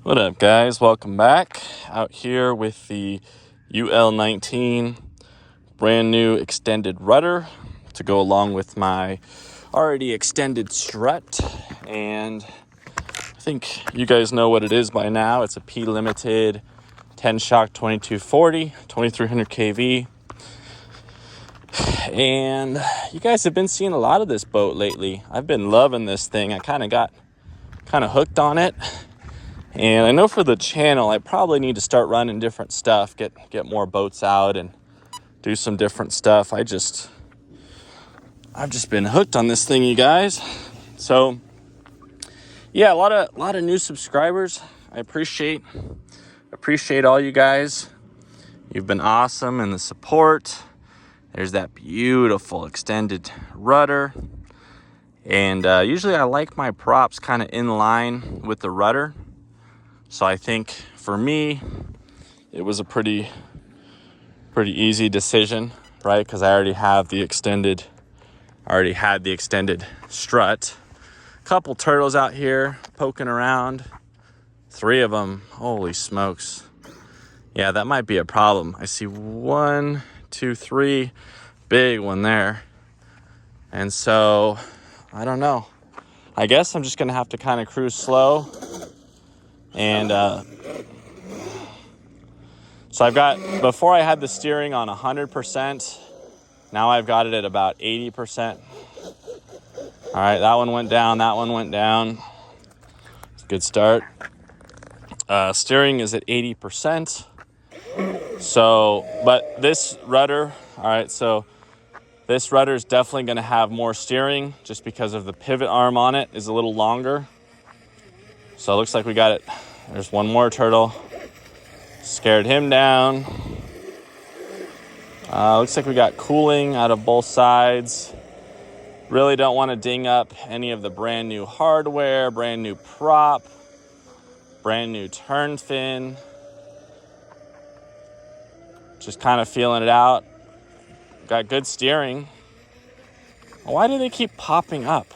What up, guys? Welcome back. Out here with the UL-19 brand new extended rudder to go along with my already extended strut. And I think you guys know what it is by now. It's a P Limited 10 shock 2240, 2300 kV. And you guys have been seeing a lot of this boat lately. I've been loving this thing. I kind of got hooked on it. And I know for the channel, I probably need to start running different stuff, get more boats out and do some different stuff. I've just been hooked on this thing, you guys. So yeah, a lot of new subscribers. I appreciate all you guys. You've been awesome in the support. There's that beautiful extended rudder. And usually I like my props kind of in line with the rudder. So I think for me, it was a pretty easy decision, right? Because I already had the extended strut. Couple turtles out here poking around. 3 of them, holy smokes. Yeah, that might be a problem. I see 1, 2, 3, big one there. And so, I don't know. I guess I'm just gonna have to kind of cruise slow. And so I've got, before I had the steering on 100%, now I've got it at about 80%. All right, that one went down, that one went down. It's a good start. Steering is at 80%. So, but this rudder, all right, so this rudder is definitely gonna have more steering just because of the pivot arm on it is a little longer. So it looks like we got it. There's one more turtle. Scared him down. Looks like we got cooling out of both sides. Really don't want to ding up any of the brand new hardware, brand new prop, brand new turn fin. Just kind of feeling it out. Got good steering. Why do they keep popping up?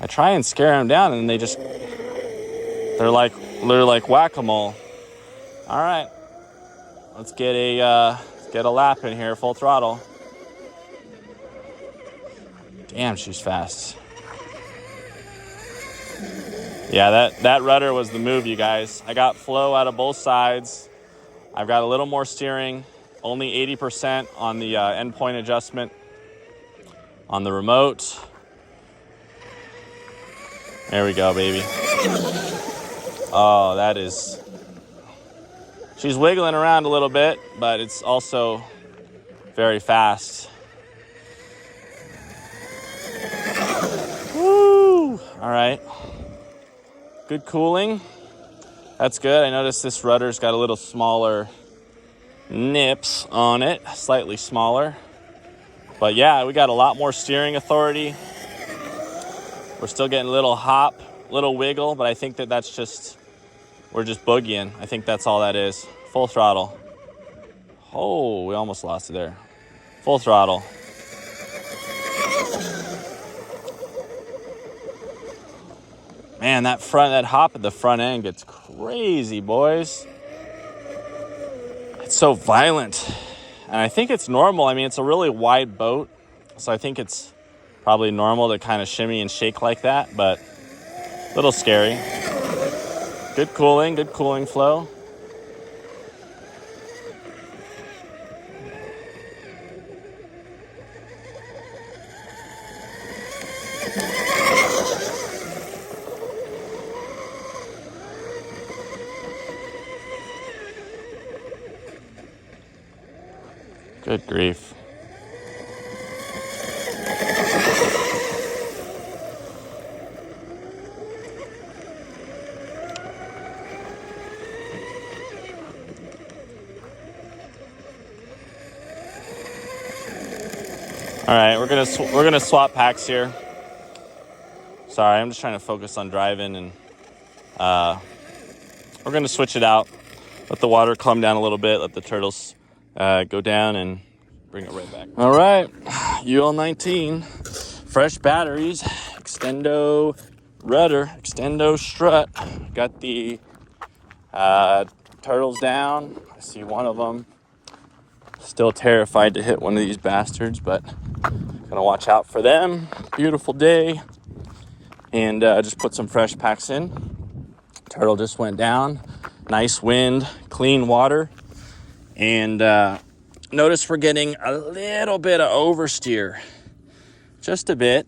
I try and scare them down and they're like whack-a-mole. All right, let's get a lap in here, full throttle. Damn, she's fast. Yeah, that rudder was the move, you guys. I got flow out of both sides. I've got a little more steering, only 80% on the endpoint adjustment on the remote. There we go, baby. Oh, that is... She's wiggling around a little bit, but it's also very fast. Woo! All right. Good cooling. That's good. I noticed this rudder's got a little smaller nips on it, slightly smaller. But yeah, we got a lot more steering authority. We're still getting a little hop, little wiggle, but I think that's just, we're just boogieing. I think that's all that is. Full throttle. Oh, we almost lost it there. Full throttle. Man, that hop at the front end gets crazy, boys. It's so violent. And I think it's normal. I mean, it's a really wide boat, so I think it's probably normal to kind of shimmy and shake like that, but a little scary. Good cooling flow. Good grief. All right, we're gonna swap packs here. Sorry, I'm just trying to focus on driving, and we're gonna switch it out. Let the water calm down a little bit. Let the turtles go down, and bring it right back. All right, UL-19, fresh batteries, Extendo rudder extendo strut. Got the turtles down. I see one of them. Still terrified to hit one of these bastards, but gonna watch out for them. Beautiful day. And just put some fresh packs in. Turtle just went down. Nice wind, clean water. And notice we're getting a little bit of oversteer. Just a bit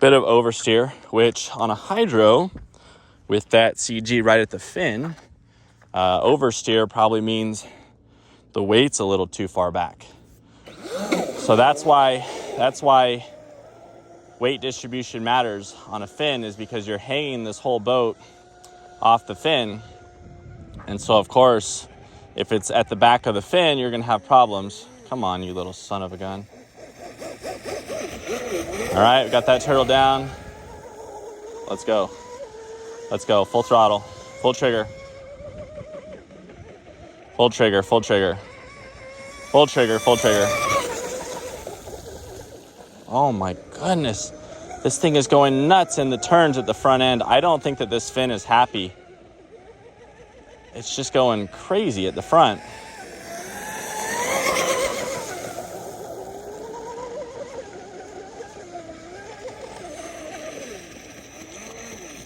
of oversteer, which on a hydro with that CG right at the fin, oversteer probably means the weight's a little too far back. So that's why weight distribution matters on a fin, is because you're hanging this whole boat off the fin. And so of course, if it's at the back of the fin, you're gonna have problems. Come on, you little son of a gun. All right, we got that turtle down. Let's go. Let's go, full throttle, full trigger. Full trigger, full trigger. Full trigger, full trigger. Oh my goodness. This thing is going nuts in the turns at the front end. I don't think that this fin is happy. It's just going crazy at the front.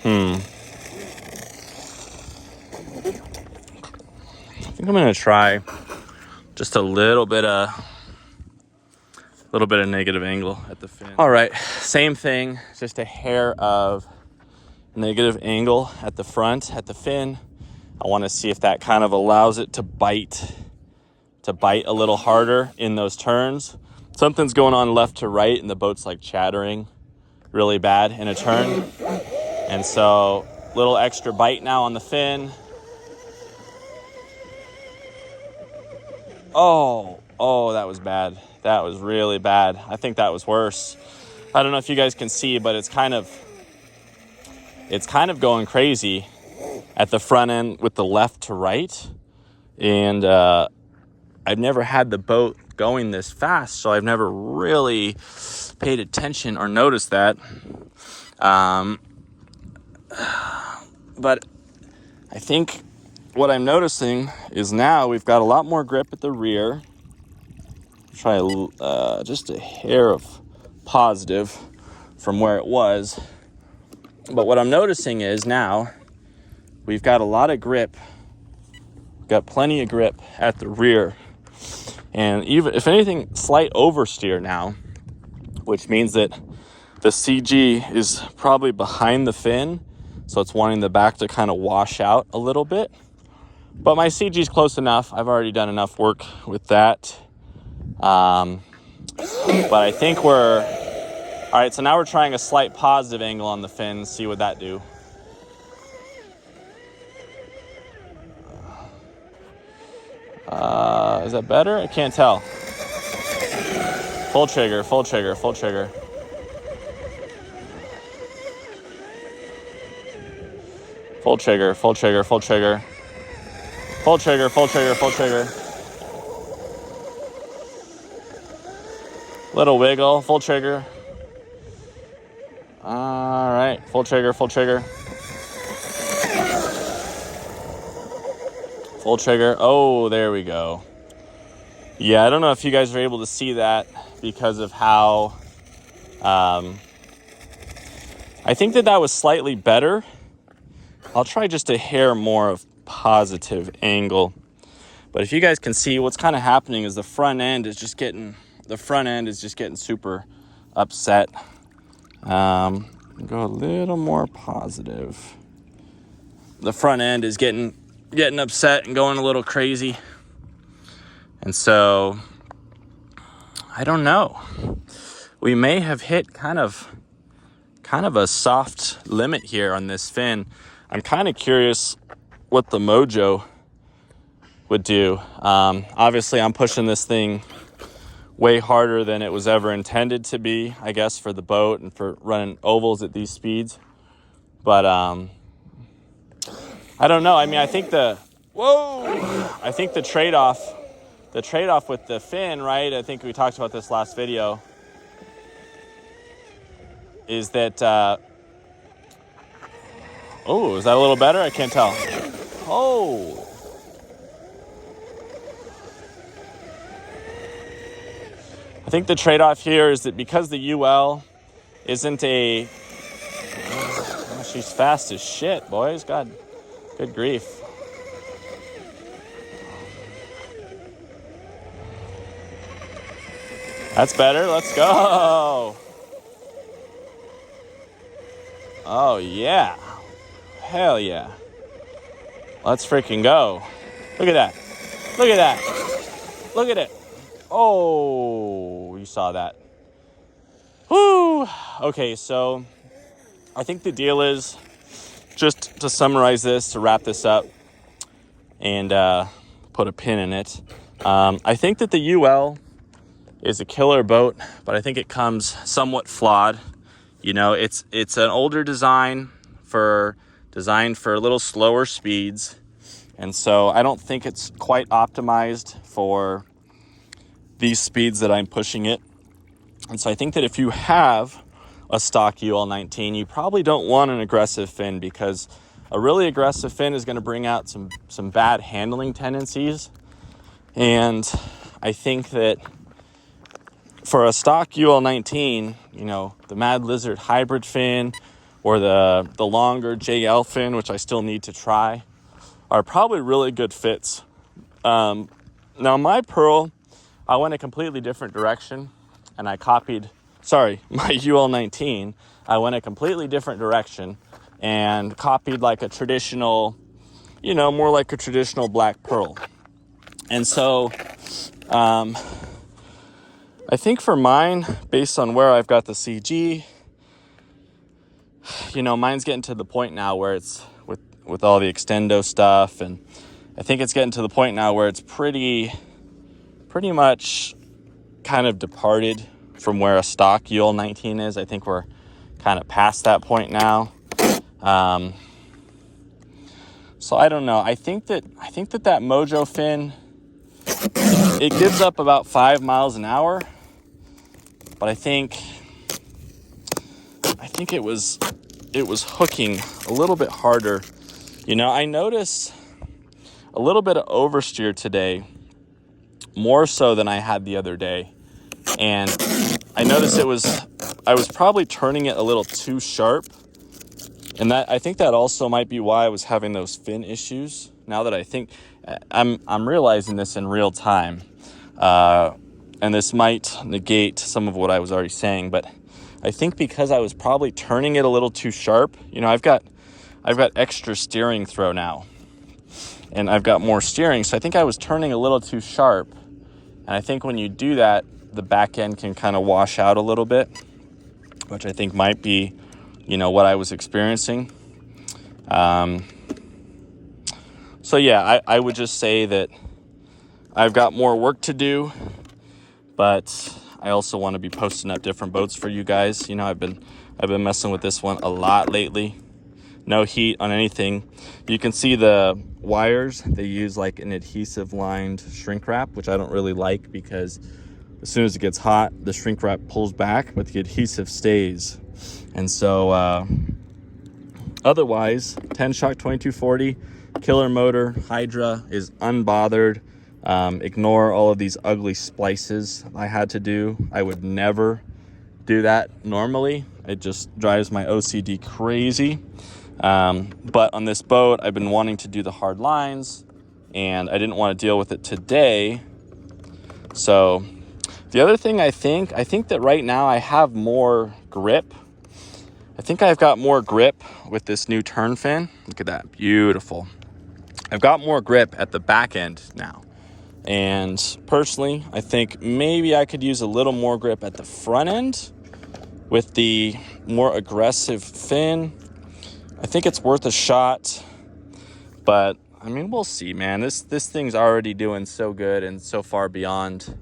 I think I'm gonna try just a little bit of negative angle at the fin. All right, same thing, just a hair of negative angle at the front, at the fin. I want to see if that kind of allows it to bite a little harder in those turns. Something's going on left to right, and the boat's like chattering really bad in a turn. And so, little extra bite now on the fin. Oh, that was bad. That was really bad. I think that was worse. I don't know if you guys can see, but it's kind of going crazy at the front end with the left to right. And I've never had the boat going this fast, so I've never really paid attention or noticed that. But I think what I'm noticing is now we've got a lot more grip at the rear. Try just a hair of positive from where it was. But what I'm noticing is now we've got a lot of grip. We've got plenty of grip at the rear. And even, if anything, slight oversteer now, which means that the CG is probably behind the fin. So it's wanting the back to kind of wash out a little bit. But my CG is close enough. I've already done enough work with that. But I think all right, so now we're trying a slight positive angle on the fin. See what that do. Is that better? I can't tell. Full trigger, full trigger, full trigger. Full trigger, full trigger, full trigger. Full trigger, full trigger, full trigger. Little wiggle, full trigger. All right, full trigger, full trigger. Full trigger. Oh, there we go. Yeah, I don't know if you guys are able to see that because of how... I think that was slightly better. I'll try just a hair more of positive angle. But if you guys can see, what's kind of happening is the front end is just getting super upset. Go a little more positive. The front end is getting upset and going a little crazy. And so, I don't know. We may have hit kind of a soft limit here on this fin. I'm kind of curious what the Mojo would do. Obviously, I'm pushing this thing way harder than it was ever intended to be, I guess, for the boat and for running ovals at these speeds. But I don't know. I mean, I think the trade-off with the fin, right? I think we talked about this last video, is that Oh, is that a little better? I can't tell. Oh. I think the trade-off here is that because the UL isn't a... Oh, she's fast as shit, boys. God, good grief. That's better. Let's go. Oh, yeah. Hell yeah. Let's freaking go. Look at that. Look at that. Look at it. Oh, you saw that. Woo. Okay, so I think the deal is, just to summarize this, to wrap this up and put a pin in it. I think that the UL is a killer boat, but I think it comes somewhat flawed. You know, it's an older design designed for a little slower speeds. And so I don't think it's quite optimized for these speeds that I'm pushing it. And so I think that if you have a stock UL-19, you probably don't want an aggressive fin, because a really aggressive fin is going to bring out some bad handling tendencies. And I think that for a stock UL-19, you know, the Mad Lizard hybrid fin or the longer JL fin, which I still need to try, are probably really good fits. Now my Pearl, I went a completely different direction, and I copied, my UL-19, I went a completely different direction and copied like a traditional, you know, more like a traditional black Pearl. And so I think for mine, based on where I've got the CG, you know, mine's getting to the point now where it's with all the extendo stuff, and I think it's getting to the point now where it's pretty much kind of departed from where a stock UL-19 is. I think we're kind of past that point now. So I don't know. I think that Mojo fin, it gives up about 5 miles an hour, but I think it was hooking a little bit harder. You know, I noticed a little bit of oversteer today, more so than I had the other day. And I noticed I was probably turning it a little too sharp. And I think that also might be why I was having those fin issues. Now that I think, I'm realizing this in real time. And this might negate some of what I was already saying, but I think because I was probably turning it a little too sharp, you know, I've got extra steering throw now, and I've got more steering. So I think I was turning a little too sharp. And I think when you do that, the back end can kind of wash out a little bit, which I think might be, you know, what I was experiencing. So yeah, I would just say that I've got more work to do, but I also want to be posting up different boats for you guys. You know, I've been messing with this one a lot lately. No heat on anything. You can see the wires. They use like an adhesive lined shrink wrap, which I don't really like, because as soon as it gets hot, the shrink wrap pulls back, but the adhesive stays. And so otherwise, 10-shock 2240, killer motor, Hydra is unbothered. Ignore all of these ugly splices I had to do. I would never do that normally. It just drives my OCD crazy. But on this boat, I've been wanting to do the hard lines, and I didn't want to deal with it today. So the other thing, I think that right now I have more grip. I think I've got more grip with this new turn fin. Look at that, beautiful. I've got more grip at the back end now. And personally, I think maybe I could use a little more grip at the front end with the more aggressive fin. I think it's worth a shot, but I mean, we'll see, man. This thing's already doing so good and so far beyond,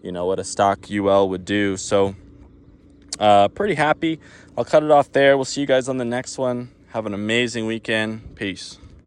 you know, what a stock UL would do. So pretty happy. I'll cut it off there. We'll see you guys on the next one. Have an amazing weekend. Peace.